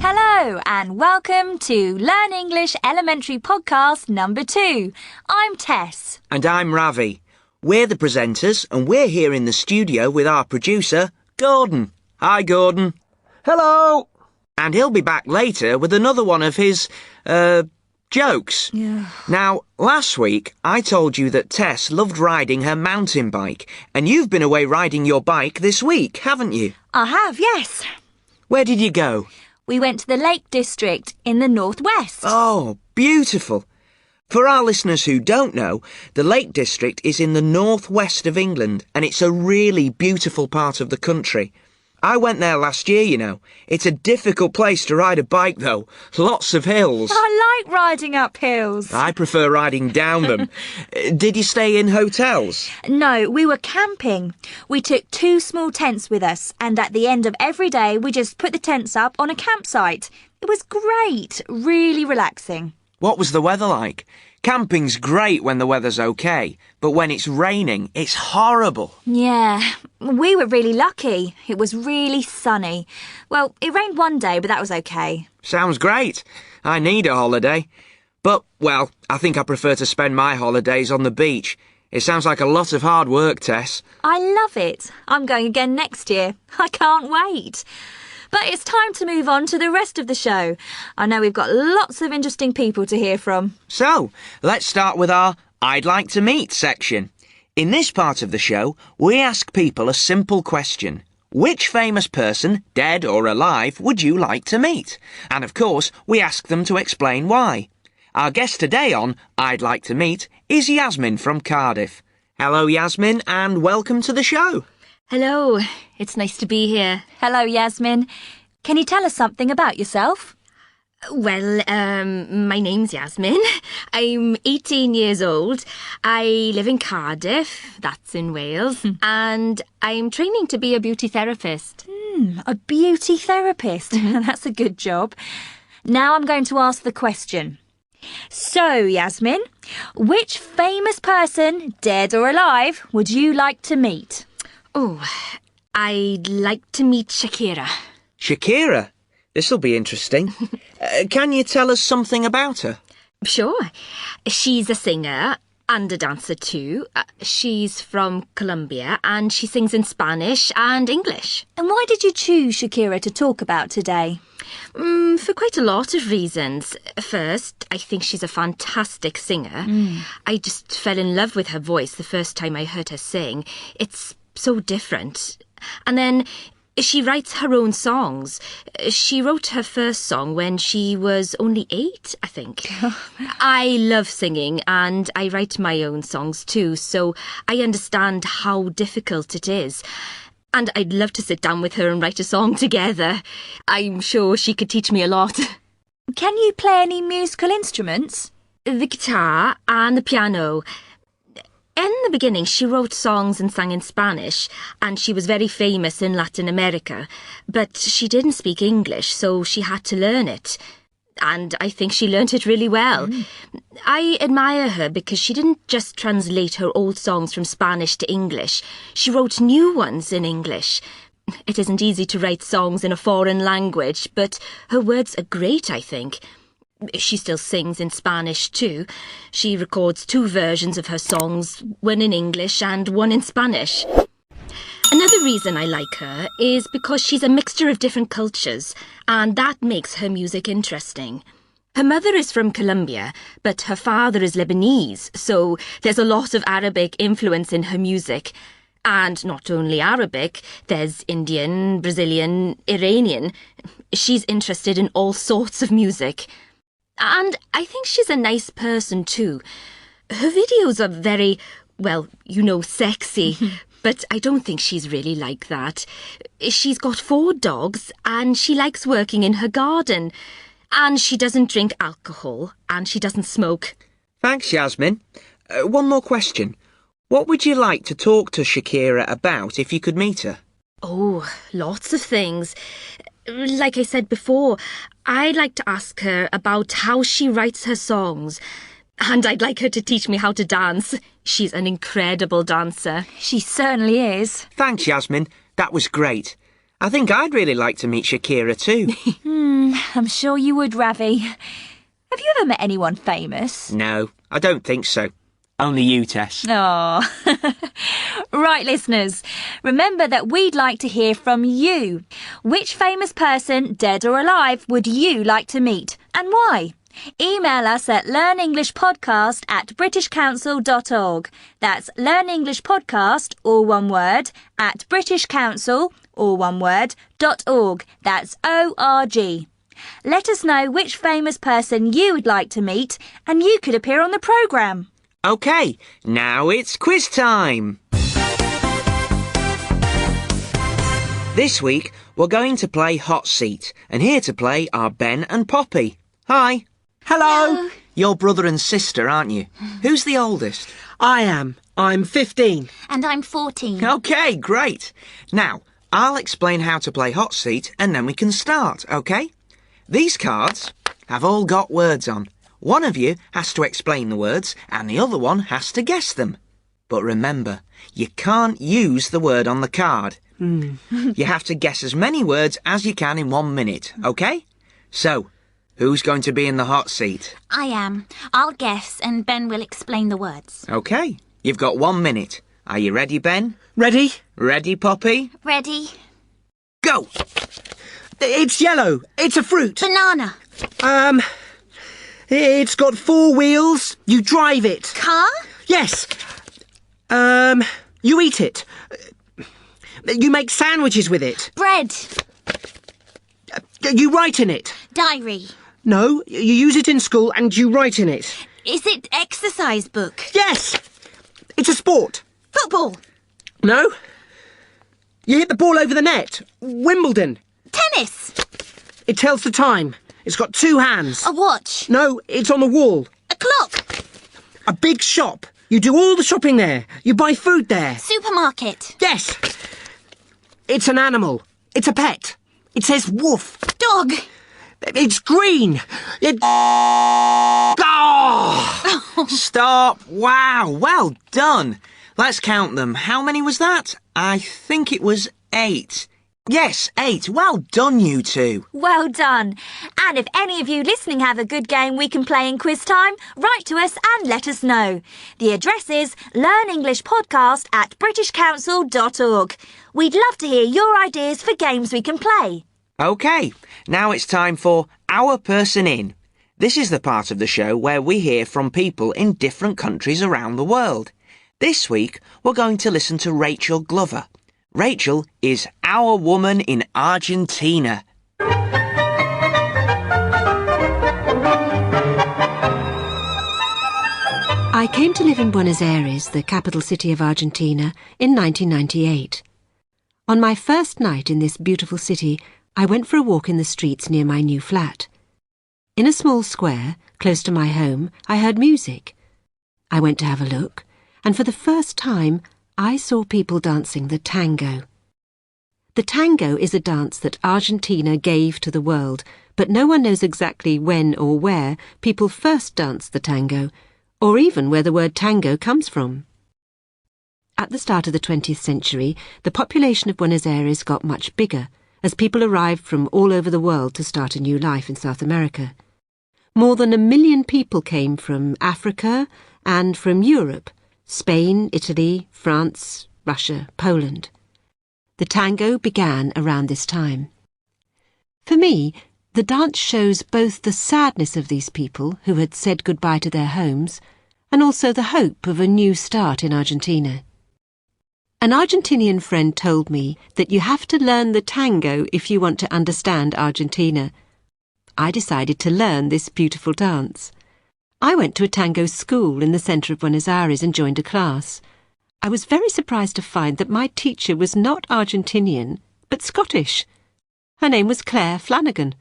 Hello and welcome to Learn English Elementary Podcast number 2. I'm Tess. And I'm Ravi. We're the presenters and we're here in the studio with our producer, Gordon. Hi, Gordon. Hello! And he'll be back later with another one of his, jokes. Yeah. Now, last week I told you that Tess loved riding her mountain bike, and you've been away riding your bike this week, haven't you? I have, yes. Where did you go? We went to the Lake District in the northwest. Oh, beautiful. For our listeners who don't know, the Lake District is in the northwest of England, and it's a really beautiful part of the country. I went there last year, you know. It's a difficult place to ride a bike, though. Lots of hills. I like riding up hills. I prefer riding down them. Did you stay in hotels? No, we were camping. We took 2 small tents with us, and at the end of every day we just put the tents up on a campsite. It was great, really relaxing. What was the weather like? Camping's great when the weather's okay, but when it's raining, it's horrible. Yeah, we were really lucky. It was really sunny. Well, it rained one day, but that was okay. Sounds great. I need a holiday. But, well, I think I prefer to spend my holidays on the beach. It sounds like a lot of hard work, Tess. I love it. I'm going again next year. I can't wait. But it's time to move on to the rest of the show. I know we've got lots of interesting people to hear from. So, let's start with our I'd Like to Meet section. In this part of the show, we ask people a simple question. Which famous person, dead or alive, would you like to meet? And of course, we ask them to explain why. Our guest today on I'd Like to Meet is Yasmin from Cardiff. Hello, Yasmin, and welcome to the show. Hello, it's nice to be here. Hello, Yasmin. Can you tell us something about yourself? Well, my name's Yasmin. I'm 18 years old. I live in Cardiff, that's in Wales, and I'm training to be a beauty therapist. A beauty therapist. That's a good job. Now I'm going to ask the question. So, Yasmin, which famous person, dead or alive, would you like to meet? Oh, I'd like to meet Shakira. Shakira? This'll be interesting. Can you tell us something about her? Sure. She's a singer and a dancer too. She's from Colombia and she sings in Spanish and English. And why did you choose Shakira to talk about today? For quite a lot of reasons. First, I think she's a fantastic singer. I just fell in love with her voice the first time I heard her sing. It's so different. And then she writes her own songs. She wrote her first song when she was only 8, I think. I love singing and I write my own songs too, so I understand how difficult it is. And I'd love to sit down with her and write a song together. I'm sure she could teach me a lot. Can you play any musical instruments? The guitar and the piano. In the beginning, she wrote songs and sang in Spanish, and she was very famous in Latin America. But she didn't speak English, so she had to learn it. And I think she learnt it really well. I admire her because she didn't just translate her old songs from Spanish to English. She wrote new ones in English. It isn't easy to write songs in a foreign language, but her words are great, I think. She still sings in Spanish too. She records 2 versions of her songs, one in English and one in Spanish. Another reason I like her is because she's a mixture of different cultures, and that makes her music interesting. Her mother is from Colombia, but her father is Lebanese, so there's a lot of Arabic influence in her music. And not only Arabic, there's Indian, Brazilian, Iranian. She's interested in all sorts of music. And I think she's a nice person too. Her videos are very, well, sexy, but I don't think she's really like that. She's got 4 dogs and she likes working in her garden. And she doesn't drink alcohol and she doesn't smoke. Thanks, Yasmin. One more question. What would you like to talk to Shakira about if you could meet her? Oh, lots of things. Like I said before, I'd like to ask her about how she writes her songs. And I'd like her to teach me how to dance. She's an incredible dancer. She certainly is. Thanks, Yasmin. That was great. I think I'd really like to meet Shakira too. I'm sure you would, Ravi. Have you ever met anyone famous? No, I don't think so. Only you, Tess. Oh. Right, listeners. Remember that we'd like to hear from you. Which famous person, dead or alive, would you like to meet and why? Email us at learnenglishpodcast@britishcouncil.org. That's learnenglishpodcast, all one word, @britishcouncil, all one word, .org. That's ORG. Let us know which famous person you would like to meet and you could appear on the programme. OK, now it's quiz time. This week, we're going to play Hot Seat, and here to play are Ben and Poppy. Hi. Hello. You're brother and sister, aren't you? Who's the oldest? I am. I'm 15. And I'm 14. OK, great. Now, I'll explain how to play Hot Seat and then we can start, OK? These cards have all got words on. One of you has to explain the words and the other one has to guess them. But remember, you can't use the word on the card. You have to guess as many words as you can in 1 minute, OK? So, who's going to be in the hot seat? I am. I'll guess and Ben will explain the words. OK, you've got 1 minute. Are you ready, Ben? Ready? Ready, Poppy? Ready? Go! It's yellow. It's a fruit. Banana. It's got 4 wheels. You drive it. Car? Yes. You eat it. You make sandwiches with it. Bread. You write in it. Diary. No, you use it in school and you write in it. Is it exercise book? Yes. It's a sport. Football. No. You hit the ball over the net. Wimbledon. Tennis. It tells the time. It's got 2 hands. A watch. No, it's on the wall. A clock. A big shop. You do all the shopping there. You buy food there. Supermarket. Yes. It's an animal. It's a pet. It says woof. Dog. It's green. It... Oh! Stop! Wow, well done. Let's count them. How many was that? I think it was 8. Yes, 8. Well done, you two. Well done. And if any of you listening have a good game we can play in quiz time, write to us and let us know. The address is learnenglishpodcast@britishcouncil.org. We'd love to hear your ideas for games we can play. OK, now it's time for Our Person In. This is the part of the show where we hear from people in different countries around the world. This week, we're going to listen to Rachel Glover. Rachel is our woman in Argentina. I came to live in Buenos Aires, the capital city of Argentina, in 1998. On my first night in this beautiful city, I went for a walk in the streets near my new flat. In a small square, close to my home, I heard music. I went to have a look, and for the first time, I saw people dancing the tango. The tango is a dance that Argentina gave to the world, but no one knows exactly when or where people first danced the tango, or even where the word tango comes from. At the start of the 20th century, the population of Buenos Aires got much bigger, as people arrived from all over the world to start a new life in South America. More than 1 million people came from Africa and from Europe, Spain, Italy, France, Russia, Poland. The tango began around this time. For me, the dance shows both the sadness of these people who had said goodbye to their homes and also the hope of a new start in Argentina. An Argentinian friend told me that you have to learn the tango if you want to understand Argentina. I decided to learn this beautiful dance. I went to a tango school in the centre of Buenos Aires and joined a class. I was very surprised to find that my teacher was not Argentinian, but Scottish. Her name was Claire Flanagan.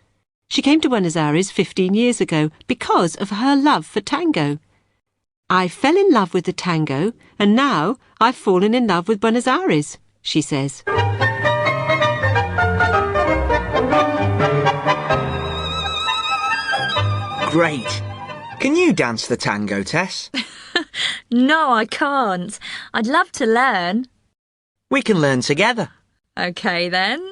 She came to Buenos Aires 15 years ago because of her love for tango. I fell in love with the tango, and now I've fallen in love with Buenos Aires, she says. Great. Can you dance the tango, Tess? No, I can't. I'd love to learn. We can learn together. OK then.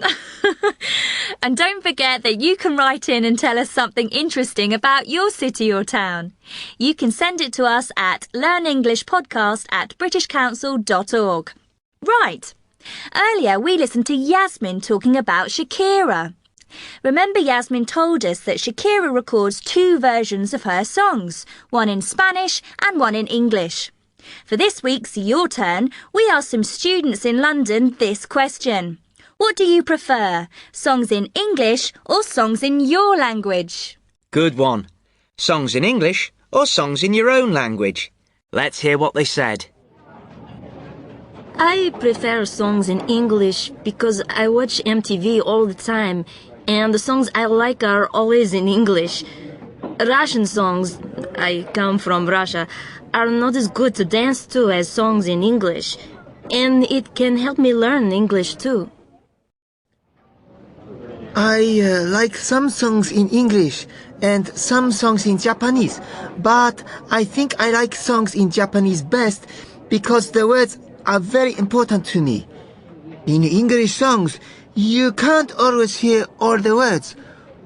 And don't forget that you can write in and tell us something interesting about your city or town. You can send it to us at learnenglishpodcast@britishcouncil.org. Right. Earlier we listened to Yasmin talking about Shakira. Remember, Yasmin told us that Shakira records 2 versions of her songs, one in Spanish and one in English. For this week's Your Turn, we asked some students in London this question. What do you prefer, songs in English or songs in your language? Good one. Songs in English or songs in your own language? Let's hear what they said. I prefer songs in English because I watch MTV all the time, and the songs I like are always in English. Russian songs, I come from Russia, are not as good to dance to as songs in English, and it can help me learn English too. I like some songs in English and some songs in Japanese, but I think I like songs in Japanese best because the words are very important to me. In English songs, you can't always hear all the words,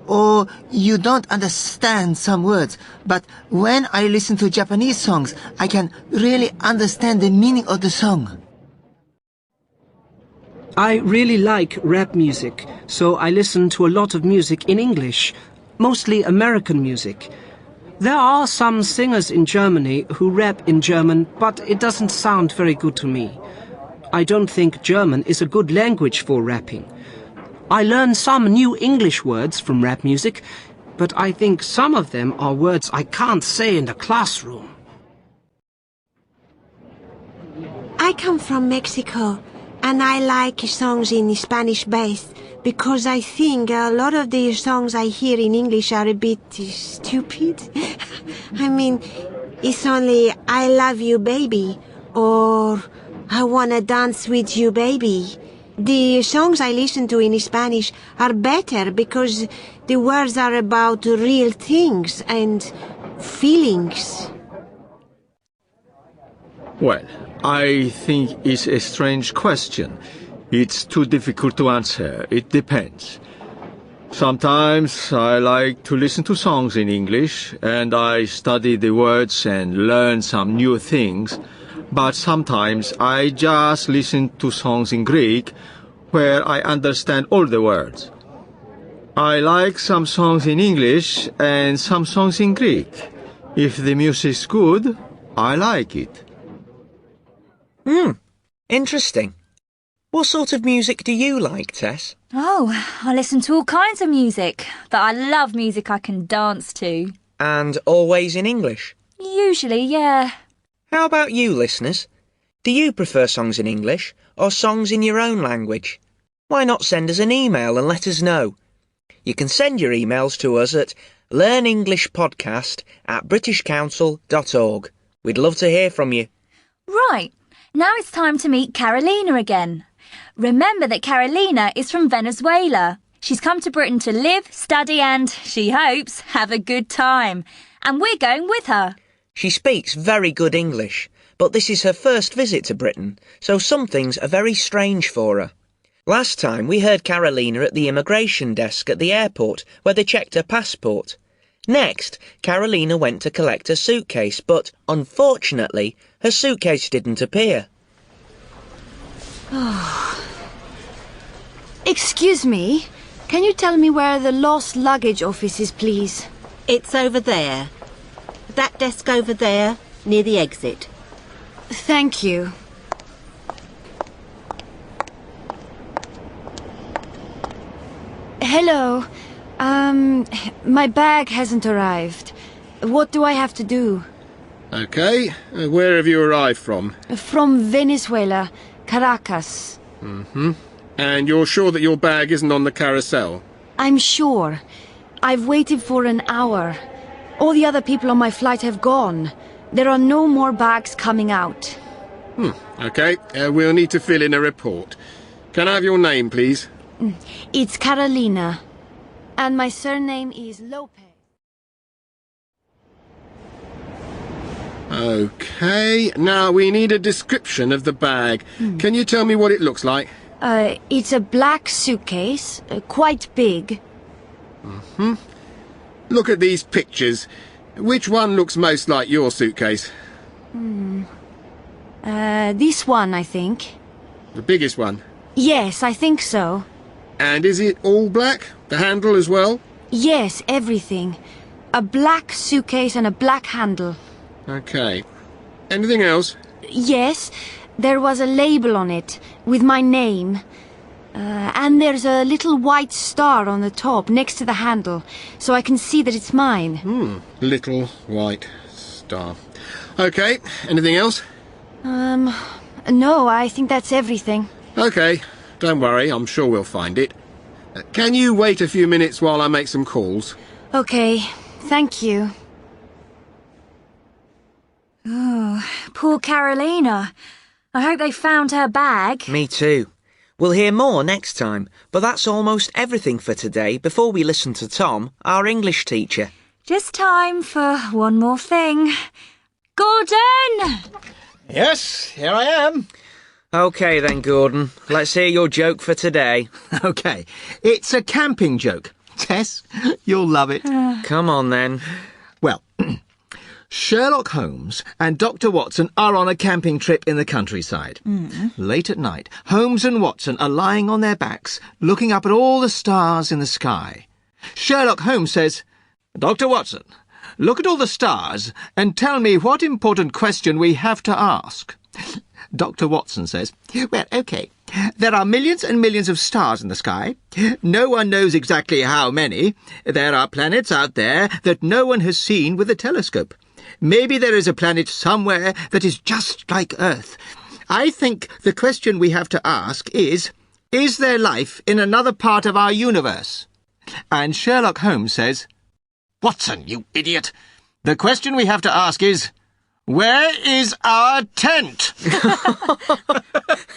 or you don't understand some words, but when I listen to Japanese songs, I can really understand the meaning of the song. I really like rap music, so I listen to a lot of music in English, mostly American music. There are some singers in Germany who rap in German, but it doesn't sound very good to me. I don't think German is a good language for rapping. I learn some new English words from rap music, but I think some of them are words I can't say in the classroom. I come from Mexico, and I like songs in Spanish best because I think a lot of the songs I hear in English are a bit stupid. I mean, it's only I love you, baby, or I wanna dance with you, baby. The songs I listen to in Spanish are better because the words are about real things and feelings. Well, I think it's a strange question. It's too difficult to answer. It depends. Sometimes I like to listen to songs in English and I study the words and learn some new things. But sometimes I just listen to songs in Greek where I understand all the words. I like some songs in English and some songs in Greek. If the music's good, I like it. Interesting. What sort of music do you like, Tess? Oh, I listen to all kinds of music, but I love music I can dance to. And always in English? Usually, yeah. How about you, listeners? Do you prefer songs in English or songs in your own language? Why not send us an email and let us know? You can send your emails to us at learnenglishpodcast@britishcouncil.org. We'd love to hear from you. Right, now it's time to meet Carolina again. Remember that Carolina is from Venezuela. She's come to Britain to live, study and, she hopes, have a good time. And we're going with her. She speaks very good English, but this is her first visit to Britain, so some things are very strange for her. Last time we heard Carolina at the immigration desk at the airport where they checked her passport. Next, Carolina went to collect her suitcase, but unfortunately, her suitcase didn't appear. Excuse me, can you tell me where the lost luggage office is, please? It's over there. That desk over there, near the exit. Thank you. Hello. My bag hasn't arrived. What do I have to do? Okay, where have you arrived from? From Venezuela, Caracas. And you're sure that your bag isn't on the carousel? I'm sure. I've waited for an hour. All the other people on my flight have gone. There are no more bags coming out. Okay, we'll need to fill in a report. Can I have your name, please? It's Carolina. And my surname is Lopez. Okay, now we need a description of the bag. Can you tell me what it looks like? It's a black suitcase, quite big. Look at these pictures. Which one looks most like your suitcase? This one, I think. The biggest one? Yes, I think so. And is it all black? The handle as well? Yes, everything. A black suitcase and a black handle. Okay. Anything else? Yes, there was a label on it with my name. And there's a little white star on the top next to the handle, so I can see that it's mine. Little white star. Okay, anything else? No, I think that's everything. Okay, don't worry, I'm sure we'll find it. Can you wait a few minutes while I make some calls? Okay, thank you. Oh, poor Carolina. I hope they found her bag. Me too. We'll hear more next time, but that's almost everything for today before we listen to Tom, our English teacher. Just time for one more thing. Gordon! Yes, here I am. OK then, Gordon. Let's hear your joke for today. OK, it's a camping joke. Tess, you'll love it. Come on then. Well, Sherlock Holmes and Dr. Watson are on a camping trip in the countryside. Late at night, Holmes and Watson are lying on their backs, looking up at all the stars in the sky. Sherlock Holmes says, "Dr. Watson, look at all the stars and tell me what important question we have to ask." Dr. Watson says, "Well, OK, there are millions and millions of stars in the sky. No one knows exactly how many. There are planets out there that no one has seen with a telescope. Maybe there is a planet somewhere that is just like Earth. I think the question we have to ask is there life in another part of our universe?" And Sherlock Holmes says, "Watson, you idiot! The question we have to ask is, where is our tent?"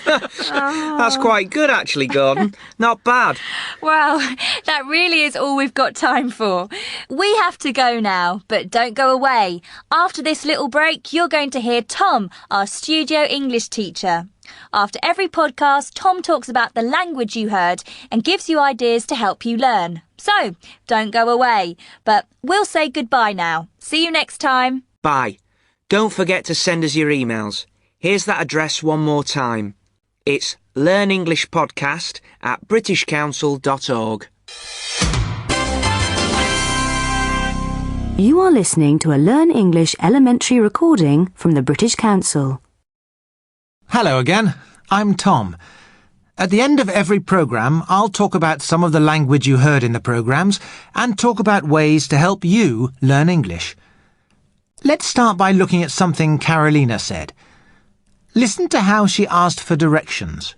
That's quite good, actually, Gordon. Not bad. Well, that really is all we've got time for. We have to go now, but don't go away. After this little break, you're going to hear Tom, our studio English teacher. After every podcast, Tom talks about the language you heard and gives you ideas to help you learn. So, don't go away. But we'll say goodbye now. See you next time. Bye. Don't forget to send us your emails. Here's that address one more time. It's learnenglishpodcast@britishcouncil.org. You are listening to a Learn English elementary recording from the British Council. Hello again, I'm Tom. At the end of every programme, I'll talk about some of the language you heard in the programmes and talk about ways to help you learn English. Let's start by looking at something Carolina said. Listen to how she asked for directions.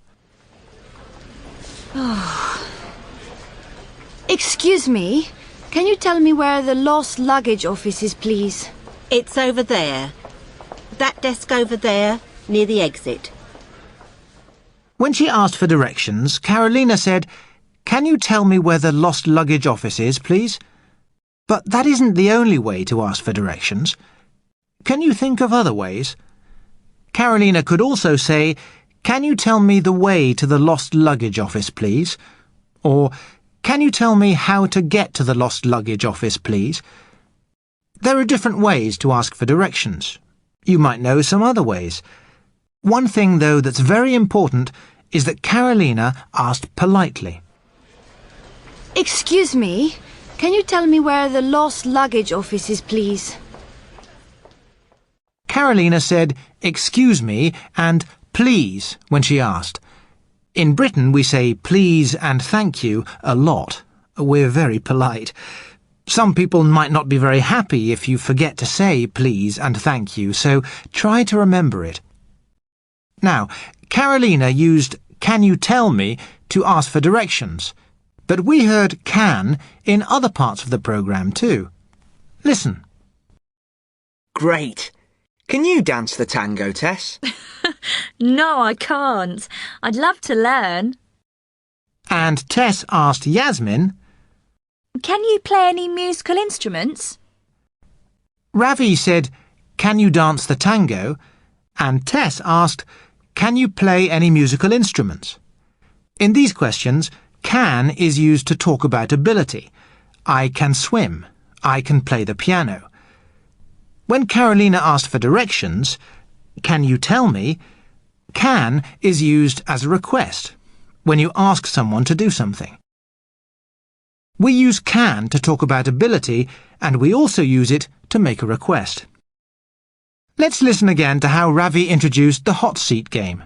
Excuse me, can you tell me where the lost luggage office is, please? It's over there. That desk over there, near the exit. When she asked for directions, Carolina said, "Can you tell me where the lost luggage office is, please?" But that isn't the only way to ask for directions. Can you think of other ways? Carolina could also say, "Can you tell me the way to the lost luggage office, please?" Or, "Can you tell me how to get to the lost luggage office, please?" There are different ways to ask for directions. You might know some other ways. One thing, though, that's very important is that Carolina asked politely. Excuse me, can you tell me where the lost luggage office is, please? Carolina said, "Excuse me," and "please" when she asked. In Britain, we say please and thank you a lot. We're very polite. Some people might not be very happy if you forget to say please and thank you, so try to remember it. Now, Carolina used "can you tell me" to ask for directions, but we heard "can" in other parts of the programme too. Listen. Great. Can you dance the tango, Tess? No, I can't. I'd love to learn. And Tess asked Yasmin, Can you play any musical instruments? Ravi said, "Can you dance the tango?" And Tess asked, "Can you play any musical instruments?" In these questions, can is used to talk about ability. I can swim. I can play the piano. When Carolina asked for directions, can you tell me? Can is used as a request, when you ask someone to do something. We use can to talk about ability, and we also use it to make a request. Let's listen again to how Ravi introduced the hot seat game.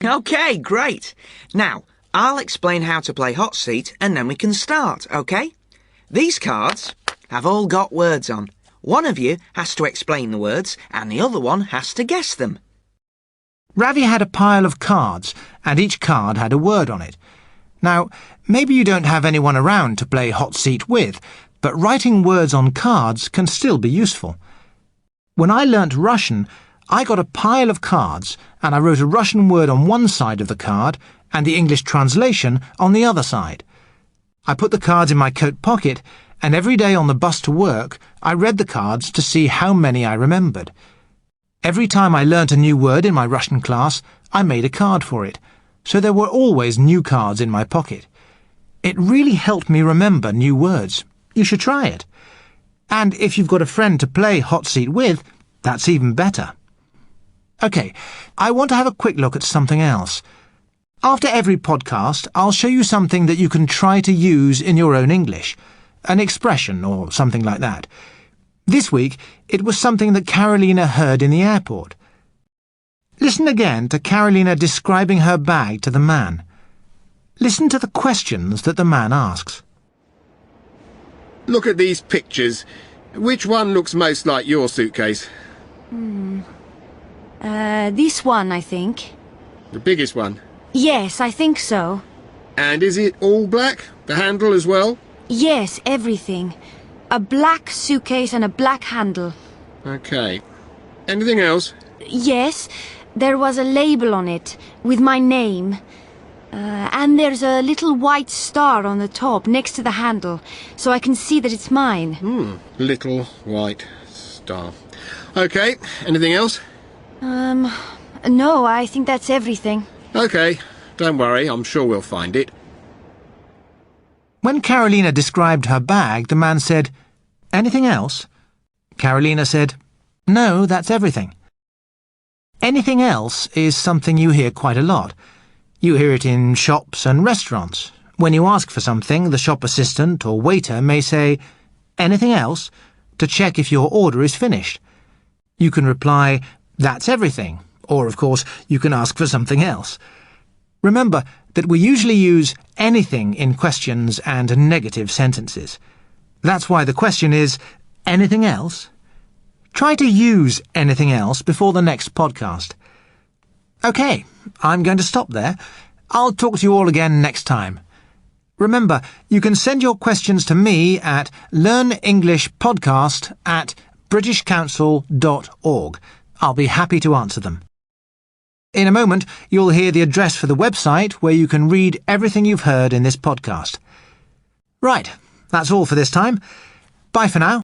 OK, great. Now, I'll explain how to play hot seat and then we can start, OK? These cards have all got words on. One of you has to explain the words and the other one has to guess them. Ravi had a pile of cards and each card had a word on it. Now, maybe you don't have anyone around to play hot seat with, but writing words on cards can still be useful. When I learnt Russian, I got a pile of cards and I wrote a Russian word on one side of the card and the English translation on the other side. I put the cards in my coat pocket and every day on the bus to work I read the cards to see how many I remembered. Every time I learnt a new word in my Russian class, I made a card for it, so there were always new cards in my pocket. It really helped me remember new words. You should try it. And if you've got a friend to play hot seat with, that's even better. OK, I want to have a quick look at something else. After every podcast, I'll show you something that you can try to use in your own English, an expression or something like that. This week, it was something that Carolina heard in the airport. Listen again to Carolina describing her bag to the man. Listen to the questions that the man asks. Look at these pictures. Which one looks most like your suitcase? This one, I think. The biggest one? Yes, I think so. And is it all black? The handle as well? Yes, everything. A black suitcase and a black handle. OK. Anything else? Yes, there was a label on it with my name. And there's a little white star on the top next to the handle, so I can see that it's mine. Little white star. OK, anything else? No, I think that's everything. OK, don't worry, I'm sure we'll find it. When Carolina described her bag, the man said, "Anything else?" Carolina said, "No, that's everything." Anything else is something you hear quite a lot. You hear it in shops and restaurants. When you ask for something, the shop assistant or waiter may say, "Anything else?" to check if your order is finished. You can reply, "That's everything," or, of course, you can ask for something else. Remember that we usually use anything in questions and negative sentences. That's why the question is, anything else? Try to use anything else before the next podcast. OK, I'm going to stop there. I'll talk to you all again next time. Remember, you can send your questions to me at learnenglishpodcast@britishcouncil.org. I'll be happy to answer them. In a moment, you'll hear the address for the website where you can read everything you've heard in this podcast. Right, that's all for this time. Bye for now.